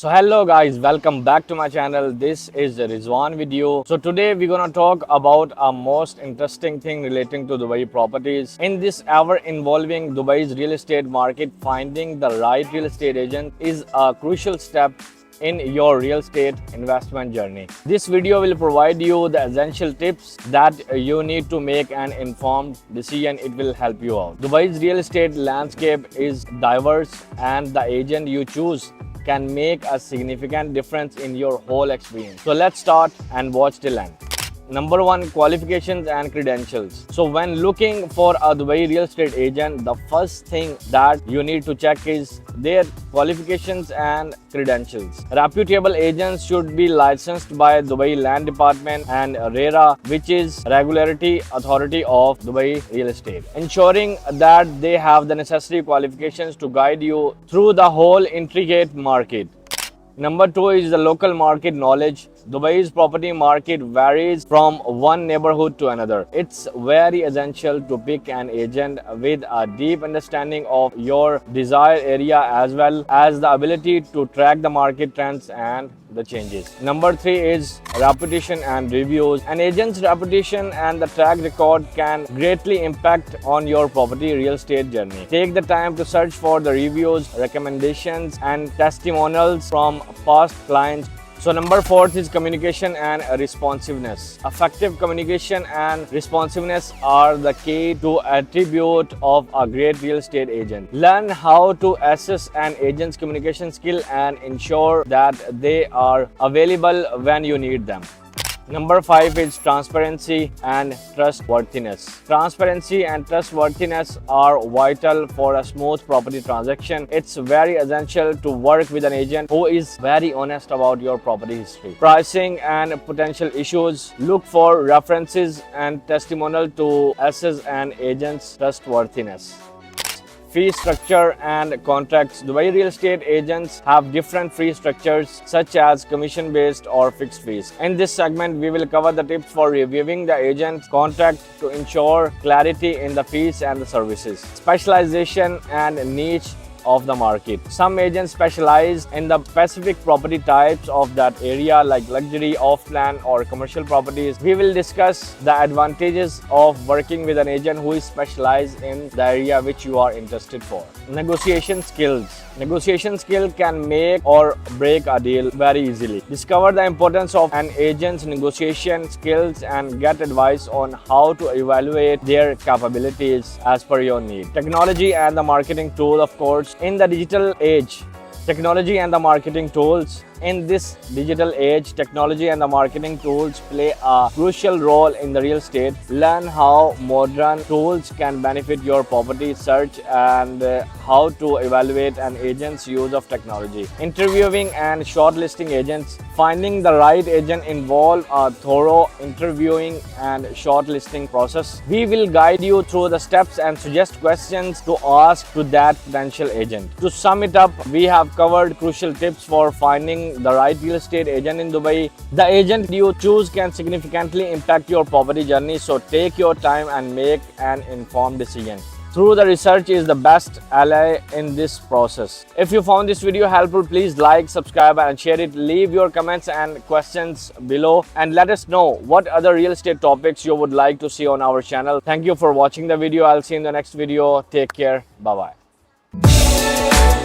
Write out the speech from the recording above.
So hello guys, welcome back to my channel. This is Rizwan video. So today we're gonna talk about a most interesting thing relating to Dubai properties. In this ever involving Dubai's real estate market, finding the right real estate agent is a crucial step in your real estate investment journey. This video will provide you the essential tips that you need to make an informed decision. It will help you out. Dubai's real estate landscape is diverse and the agent you choose can make a significant difference in your whole experience. So let's start and watch till end. Number one, qualifications and credentials. So when looking for a Dubai real estate agent, the first thing that you need to check is their qualifications and credentials. Reputable agents should be licensed by Dubai Land Department and RERA, which is Regulatory Authority of Dubai Real Estate, ensuring that they have the necessary qualifications to guide you through the whole intricate market. Number two is the local market knowledge. Dubai's property market varies from one neighborhood to another. It's very essential to pick an agent with a deep understanding of your desired area as well as the ability to track the market trends and the changes. Number three is reputation and reviews. An agent's reputation and the track record can greatly impact on your property real estate journey. Take the time to search for the reviews, recommendations, and testimonials from past clients. So number fourth is communication and responsiveness. Effective communication and responsiveness are the key to attribute of a great real estate agent. Learn how to assess an agent's communication skill and ensure that they are available when you need them. Number five is transparency and trustworthiness. Transparency and trustworthiness are vital for a smooth property transaction. It's very essential to work with an agent who is very honest about your property history, pricing, and potential issues. Look for references and testimonial to assess an agent's trustworthiness. Fee structure and contracts. Dubai real estate agents have different fee structures such as commission-based or fixed fees. In this segment, we will cover the tips for reviewing the agent's contract to ensure clarity in the fees and the services. Specialization and niche of the market. Some agents specialize in the specific property types of that area like luxury, off-plan or commercial properties. We will discuss the advantages of working with an agent who is specialized in the area which you are interested for. Negotiation skills. Negotiation skill can make or break a deal very easily. Discover the importance of an agent's negotiation skills and get advice on how to evaluate their capabilities as per your need. Technology and the marketing tool, of course. In the digital age, technology and the marketing tools. In this digital age, technology and the marketing tools play a crucial role in the real estate. Learn how modern tools can benefit your property search and how to evaluate an agent's use of technology. Interviewing and shortlisting agents. Finding the right agent involves a thorough interviewing and shortlisting process. We will guide you through the steps and suggest questions to ask to that potential agent. To sum it up, we have covered crucial tips for finding the right real estate agent in Dubai. The agent you choose can significantly impact your property journey, so take your time and make an informed decision. Through the research is the best ally in this process. If you found this video helpful, please like, subscribe and share it. Leave your comments and questions below and let us know what other real estate topics you would like to see on our channel. Thank you for watching the video. I'll see you in the next video. Take care. Bye-bye.